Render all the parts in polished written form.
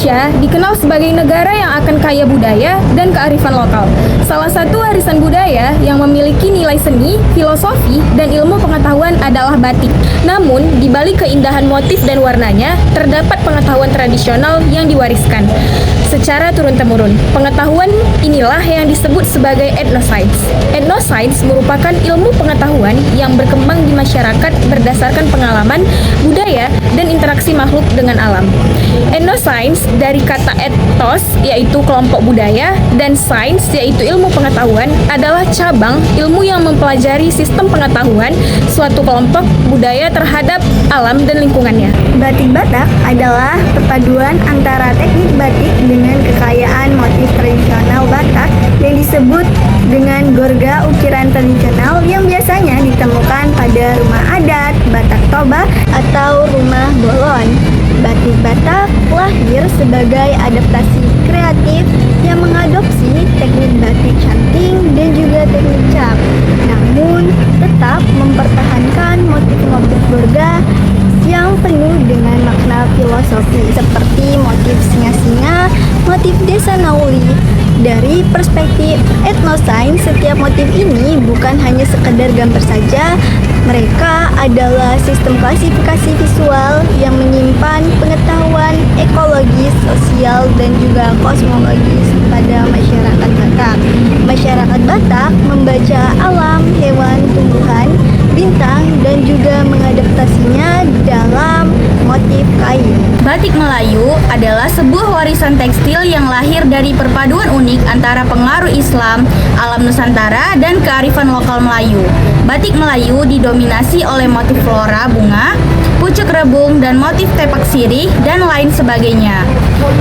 Indonesia dikenal sebagai negara yang akan kaya budaya dan kearifan lokal. Salah satu warisan budaya yang memiliki nilai seni, filosofi, dan ilmu pengetahuan adalah batik. Namun, di balik keindahan motif dan warnanya, terdapat pengetahuan tradisional yang diwariskan secara turun-temurun. Pengetahuan inilah yang disebut sebagai etnoscience. Etnoscience merupakan ilmu pengetahuan yang berkembang di masyarakat berdasarkan pengalaman, budaya, dan interaksi makhluk dengan alam. Etnoscience dari kata ethos, yaitu kelompok budaya, dan science, yaitu ilmu pengetahuan, adalah cabang ilmu yang mempelajari sistem pengetahuan suatu kelompok budaya terhadap alam dan lingkungannya. Batik Batak adalah perpaduan antara teknik batik dengan kekayaan motif tradisional Batak yang disebut dengan gorga ukiran tradisional yang biasanya ditemukan pada rumah adat, Batak Toba, atau rumah bolon. Batik Batak lahir sebagai adaptasi kreatif yang mengadopsi teknik batik canting dan juga teknik cap, namun tetap mempertahankan motif-motif gorga yang penuh dengan makna filosofi seperti motif singa-singa, motif desa Nauli. Dari perspektif etnoscience, setiap motif ini bukan hanya sekedar gambar saja, mereka adalah sistem klasifikasi visual yang menyimpan pengetahuan ekologis, sosial, dan juga kosmologis pada masyarakat Batak. Masyarakat Batak membaca alam, hewan, tumbuhan, bintang, dan juga mengadaptasinya dalam motif kain. Batik Melayu adalah sebuah warisan tekstil yang lahir dari perpaduan unik antara pengaruh Islam, alam Nusantara, dan kearifan lokal Melayu. Batik Melayu didominasi oleh motif flora, bunga, pucuk rebung, dan motif tepak sirih, dan lain sebagainya.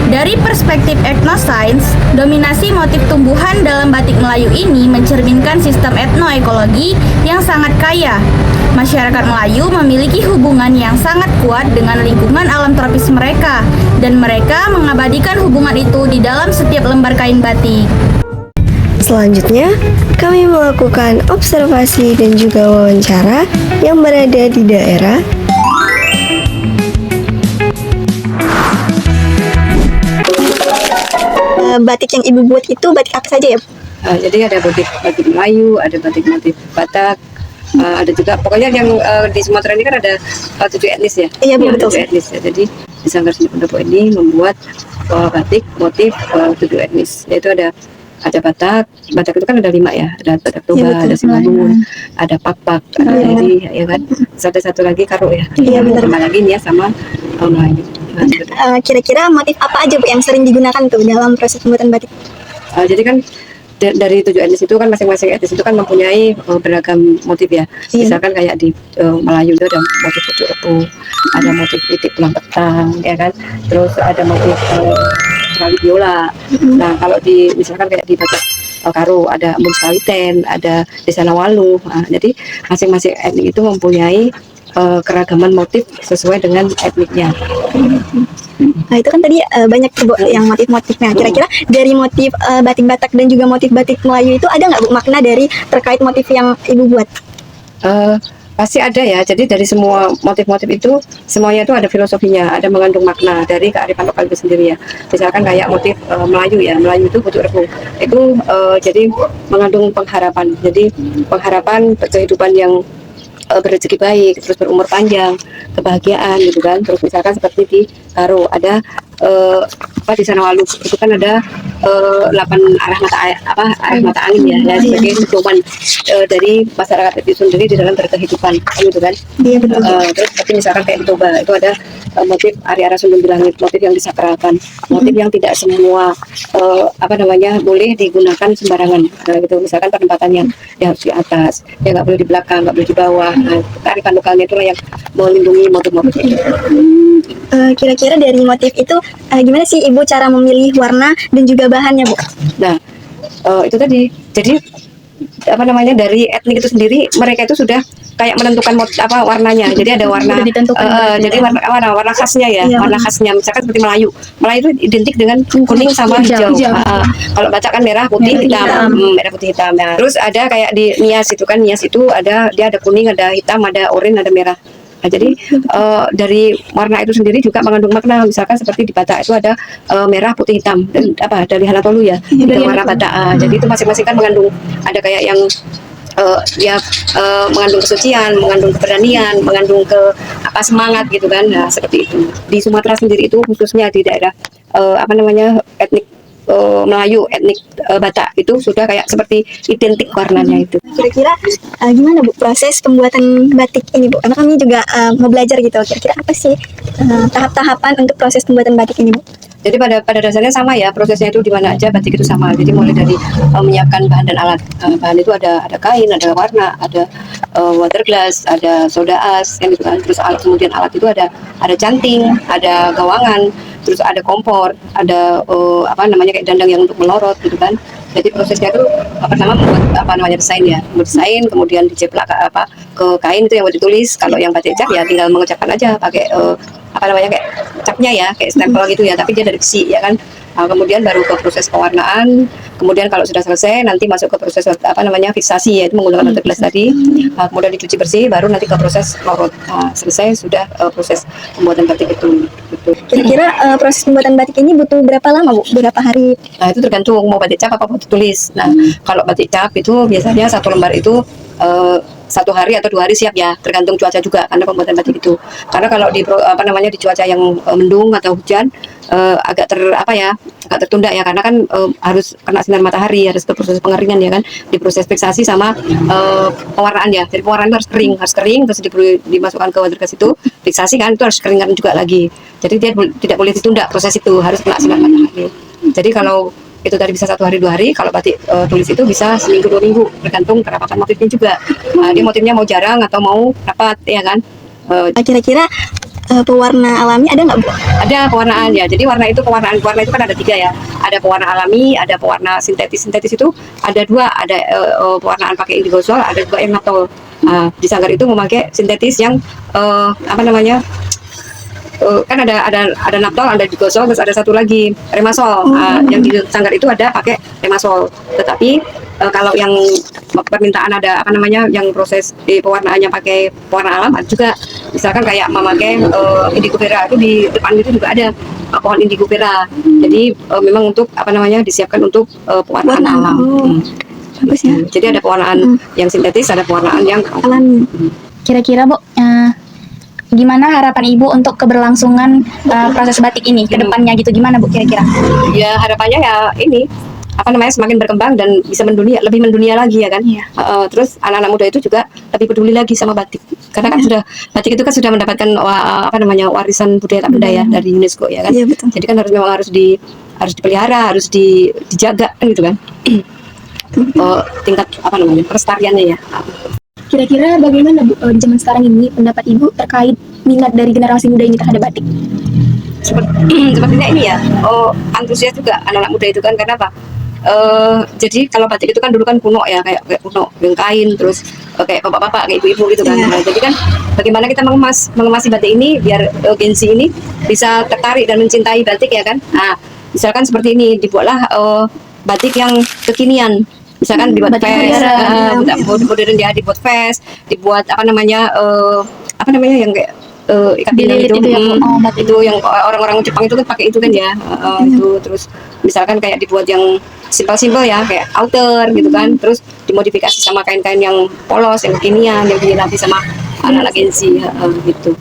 Dari perspektif etnoscience, dominasi motif tumbuhan dalam batik Melayu ini mencerminkan sistem etnoekologi yang sangat kaya. Masyarakat Melayu memiliki hubungan yang sangat kuat dengan lingkungan alam tropis mereka, dan mereka mengabadikan hubungan itu di dalam setiap lembar kain batik. Selanjutnya, kami melakukan observasi dan juga wawancara yang berada di daerah batik yang Ibu buat itu batik apa saja ya? Jadi ada batik Melayu, ada batik motif Batak, ada juga pokoknya yang di Sumatera ini kan ada 7 etnis ya. Iya betul. 7 etnis ya. Jadi di Sanggar Seni Pendopo ini membuat batik motif 7 etnis. Yaitu ada Batak itu kan ada 5 ya. Ada Batak Toba, ada Simalungun, ada Pak-Pak, ada Eri, ya kan. Terus ada satu lagi Karo ya. Iya benar. Tambah lagi nih ya sama Melayu. Kira-kira motif apa aja Bu yang sering digunakan tuh dalam proses pembuatan batik? Jadi kan dari 7 etnis itu kan masing-masing etnis itu kan mempunyai beragam motif ya. Misalkan kayak di Melayu itu ada motif pucuk rebung, ada motif itik tulang petang, ya kan. Terus ada motif sekali biola. Nah kalau di misalkan kayak di Batak Karo ada embun sekawiten, ada desa Nawalu. Jadi masing-masing etnis itu mempunyai keragaman motif sesuai dengan etniknya. Nah itu kan tadi banyak tuh Bu yang motif-motifnya. Kira-kira dari motif batik Batak dan juga motif batik Melayu itu ada nggak Bu makna dari terkait motif yang Ibu buat? Pasti ada ya. Jadi dari semua motif-motif itu semuanya itu ada filosofinya, ada mengandung makna dari kearifan lokal itu sendiri ya. Misalkan kayak motif Melayu ya, Melayu itu pucuk rebung itu jadi mengandung pengharapan. Jadi pengharapan kehidupan yang berrezeki baik, terus berumur panjang, kebahagiaan gitu kan. Terus misalkan seperti di Karo ada di Sanawalu itu kan ada 8 arah mata angin ya sebagai pedoman dari masyarakat itu sendiri di dalam berkehidupan gitu kan. Iya betul. Terus seperti misalkan kayak di Toba itu ada motif Ari-Ara Sundung di Langit, motif yang disakralkan, motif yang tidak semua boleh digunakan sembarangan gitu. Misalkan penempatannya dia harus di atas, dia nggak boleh di belakang, nggak boleh di bawah. Kearifan lokalnya itulah yang melindungi motif-motif itu. Kira-kira dari motif itu gimana sih Ibu cara memilih warna dan juga bahannya Bu? Nah itu tadi jadi dari etnik itu sendiri mereka itu sudah kayak menentukan warnanya. Jadi ada warna jadi warna khasnya ya, iya, warna khasnya. Misalkan seperti Melayu itu identik dengan kuning sama hijau. Kalau Batak kan merah putih hitam, merah putih hitam. Nah, terus ada kayak di Nias itu kan, Nias itu dia ada kuning, ada hitam, ada oranye, ada merah. Nah, jadi dari warna itu sendiri juga mengandung makna. Misalkan seperti di batak itu ada merah, putih, hitam, dan dari Hanatolu ya, itu warna batak. Jadi itu masing-masing kan mengandung, ada kayak yang mengandung kesucian, mengandung keberanian, mengandung semangat gitu kan. Nah, seperti itu. Di Sumatera sendiri itu khususnya di daerah etnik Melayu, etnik Batak itu sudah kayak seperti identik warnanya itu. Kira-kira gimana Bu proses pembuatan batik ini Bu? Karena kami juga mau belajar gitu. Kira-kira apa sih tahap-tahapan untuk proses pembuatan batik ini Bu? Jadi pada dasarnya sama ya, prosesnya itu di mana aja batik itu sama. Jadi mulai dari menyiapkan bahan dan alat. Bahan itu ada kain, ada warna, ada water glass, ada soda as, yang gitu kan. Terus kemudian alat itu ada canting, ada gawangan, terus ada kompor, ada kayak dandang yang untuk melorot gitu kan. Jadi prosesnya itu pertama membuat desain ya, desain, kemudian diceplak ke kain itu yang ditulis. Kalau yang batik cap ya tinggal mengecepkan aja pakai kayak capnya ya, kayak stempel gitu ya, tapi dia dari besi ya kan. Kemudian baru ke proses pewarnaan. Kemudian kalau sudah selesai nanti masuk ke proses fiksasi, yaitu menggunakan water glass tadi. Kemudian dicuci bersih, baru nanti ke proses lorot. Selesai sudah proses pembuatan batik itu. Gitu. Kira-kira proses pembuatan batik ini butuh berapa lama Bu? Berapa hari? Nah, itu tergantung mau batik cap apa batik tulis. Nah, kalau batik cap itu biasanya satu lembar itu 1 hari atau 2 hari siap ya, tergantung cuaca juga karena pembuatan batik itu. Karena kalau di di cuaca yang mendung atau hujan agak tertunda ya, karena kan harus kena sinar matahari, harus ke proses pengeringan ya kan, diproses fiksasi sama pewarnaan ya. Jadi pewarnaan itu harus kering terus dimasukkan ke water glass itu, fiksasi kan, itu harus keringan juga lagi. Jadi dia tidak boleh ditunda, proses itu harus kena sinar matahari. Jadi kalau itu tadi bisa 1 hari 2 hari, kalau batik tulis itu bisa seminggu 2 minggu, tergantung kerapatan motifnya juga. Dia motifnya mau jarang atau mau rapat ya kan. Kira-kira pewarna alami ada nggak Bu? Ada pewarnaan ya. Jadi warna itu kan ada 3 ya. Ada pewarna alami, ada pewarna sintetis. Sintetis itu ada 2, ada pewarnaan pakai indigosol, ada juga yang naptol. Di Sanggar itu memakai sintetis yang kan ada naptol, ada digosol, terus ada satu lagi remasol. Yang di Sanggar itu ada pakai remasol. Tetapi kalau yang permintaan ada yang proses di pewarnaannya pakai pewarna alam, ada juga. Misalkan kayak memakai indigo vera, itu di depan itu juga ada pohon indigo vera. Jadi memang untuk disiapkan untuk pewarnaan alam. Bagus ya. Jadi ada pewarnaan yang sintetis, ada pewarnaan yang Alami. Kira-kira Bu, gimana harapan Ibu untuk keberlangsungan proses batik ini ke depannya gitu, gimana Bu kira-kira? Ya harapannya ya ini semakin berkembang dan bisa lebih mendunia lagi ya kan. Terus anak-anak muda itu juga lebih peduli lagi sama batik, karena kan batik itu kan sudah mendapatkan warisan budaya tak benda ya dari UNESCO ya kan. Betul. Jadi kan harus dipelihara, harus dijaga kan gitu kan. Tingkat pelestariannya ya. Kira-kira bagaimana Bu di zaman sekarang ini pendapat Ibu terkait minat dari generasi muda ini terhadap batik? Sepertinya ini ya, antusias juga anak-anak muda itu kan, karena apa? Jadi kalau batik itu kan dulu kan kuno ya, kayak kuno, yang kain, terus kayak bapak-bapak, kayak ibu-ibu gitu kan. Nah, jadi kan bagaimana kita mengemasi batik ini biar Gen Z ini bisa tertarik dan mencintai batik ya kan. Nah, misalkan seperti ini, dibuatlah batik yang kekinian. Misalkan dibuat modern ya, dibuat vest, dibuat yang kayak ikat pinggang itu itu yang orang-orang Jepang itu kan pakai itu kan ya. Itu terus misalkan kayak dibuat yang simpel-simpel ya, kayak outer gitu kan, terus dimodifikasi sama kain-kain yang polos, yang kekinian, yang dilatih sama anak-anak Gen Z gitu.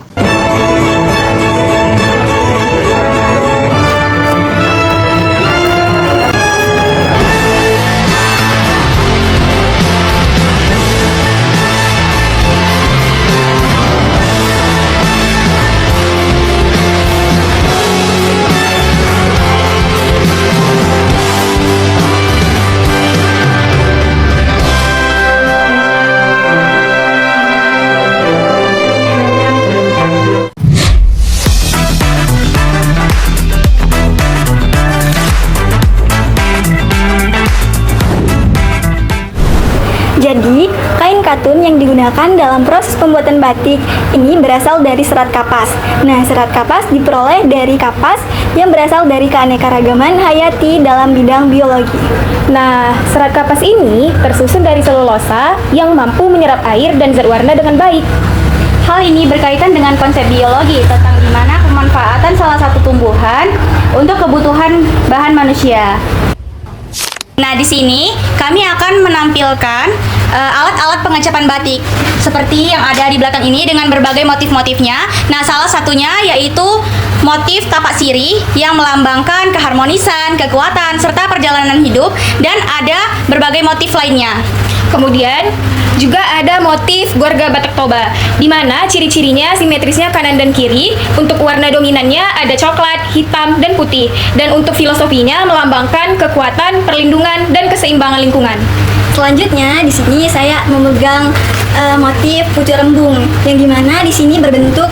Jadi, kain katun yang digunakan dalam proses pembuatan batik ini berasal dari serat kapas. Nah, serat kapas diperoleh dari kapas yang berasal dari keanekaragaman hayati dalam bidang biologi. Nah, serat kapas ini tersusun dari selulosa yang mampu menyerap air dan zat warna dengan baik. Hal ini berkaitan dengan konsep biologi tentang gimana pemanfaatan salah satu tumbuhan untuk kebutuhan bahan manusia. Nah, di sini kami akan menampilkan alat-alat pengecapan batik seperti yang ada di belakang ini dengan berbagai motif-motifnya. Nah, salah satunya yaitu motif tapak sirih yang melambangkan keharmonisan, kekuatan, serta perjalanan hidup, dan ada berbagai motif lainnya. Kemudian juga ada motif Gorga Batak Toba, di mana ciri-cirinya simetrisnya kanan dan kiri. Untuk warna dominannya ada coklat, hitam, dan putih. Dan untuk filosofinya melambangkan kekuatan, perlindungan, dan keseimbangan lingkungan. Selanjutnya di sini saya memegang motif pucuk rembung yang dimana di sini berbentuk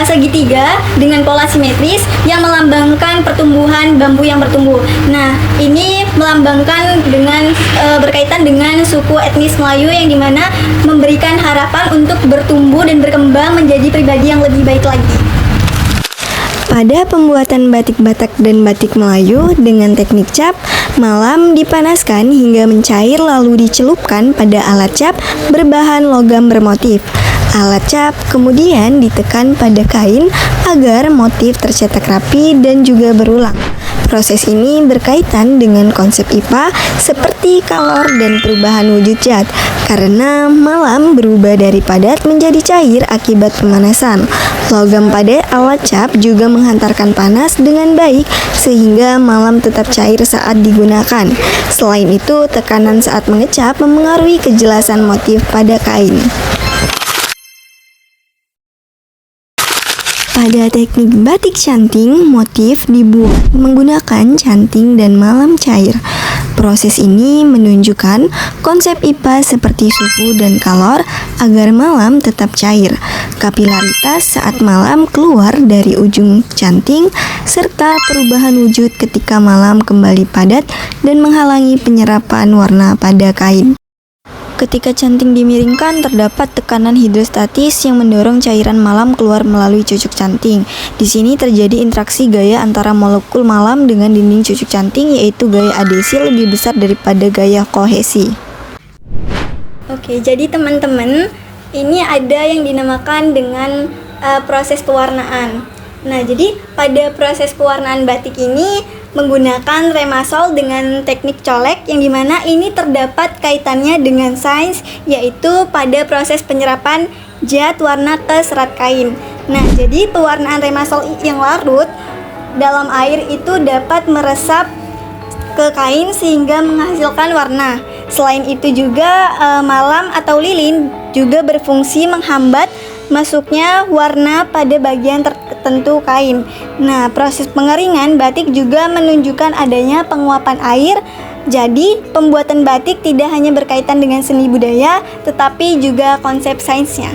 segitiga dengan pola simetris yang melambangkan pertumbuhan bambu yang bertumbuh. Nah, ini melambangkan dengan berkaitan dengan suku etnis Melayu yang dimana memberikan harapan untuk bertumbuh dan berkembang menjadi pribadi yang lebih baik lagi. Pada pembuatan batik Batak dan batik Melayu dengan teknik cap, malam dipanaskan hingga mencair lalu dicelupkan pada alat cap berbahan logam bermotif. Alat cap kemudian ditekan pada kain agar motif tercetak rapi dan juga berulang. Proses ini berkaitan dengan konsep IPA seperti kalor dan perubahan wujud zat, karena malam berubah dari padat menjadi cair akibat pemanasan. Logam pada alat cap juga menghantarkan panas dengan baik sehingga malam tetap cair saat digunakan. Selain itu, tekanan saat mengecap memengaruhi kejelasan motif pada kain. Pada teknik batik canting, motif dibuat menggunakan canting dan malam cair. Proses ini menunjukkan konsep IPA seperti suhu dan kalor agar malam tetap cair. Kapilaritas saat malam keluar dari ujung canting, serta perubahan wujud ketika malam kembali padat dan menghalangi penyerapan warna pada kain. Ketika canting dimiringkan, terdapat tekanan hidrostatis yang mendorong cairan malam keluar melalui cucuk canting. Di sini terjadi interaksi gaya antara molekul malam dengan dinding cucuk canting, yaitu gaya adhesi lebih besar daripada gaya kohesi. Oke, jadi teman-teman, ini ada yang dinamakan dengan proses pewarnaan. Nah, jadi pada proses pewarnaan batik ini menggunakan remasol dengan teknik colek yang dimana ini terdapat kaitannya dengan sains, yaitu pada proses penyerapan zat warna ke serat kain. Nah, jadi pewarnaan remasol yang larut dalam air itu dapat meresap ke kain sehingga menghasilkan warna. Selain itu juga malam atau lilin juga berfungsi menghambat masuknya warna pada bagian tertentu kain. Nah, proses pengeringan batik juga menunjukkan adanya penguapan air. Jadi, pembuatan batik tidak hanya berkaitan dengan seni budaya, tetapi juga konsep sainsnya.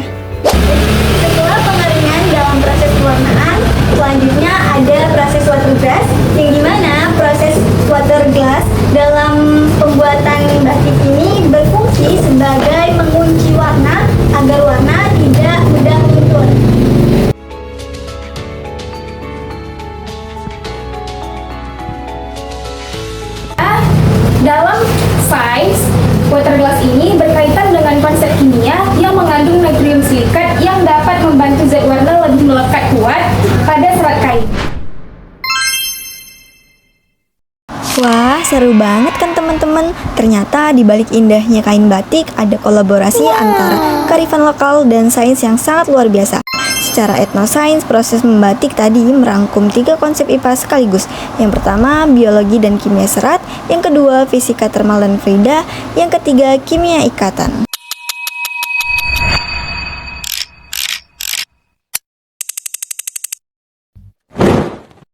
Setelah pengeringan dalam proses pewarnaan, selanjutnya ada proses water glass, yang dimana proses water glass dalam pembuatan batik ini berfungsi sebagai mengunci warna agar warna tidak mudah luntur. Dalam sains, water glass ini berkaitan dengan konsep kimia yang mengandung natrium silikat yang dapat membantu zat warna lebih melekat kuat pada serat kain. Wah, seru banget kan teman-teman? Ternyata di balik indahnya kain batik ada kolaborasi antara kearifan lokal dan sains yang sangat luar biasa. Secara etnosains, proses membatik tadi merangkum 3 konsep IPA sekaligus. Yang pertama, biologi dan kimia serat. Yang kedua, fisika termal dan fluida. Yang ketiga, kimia ikatan.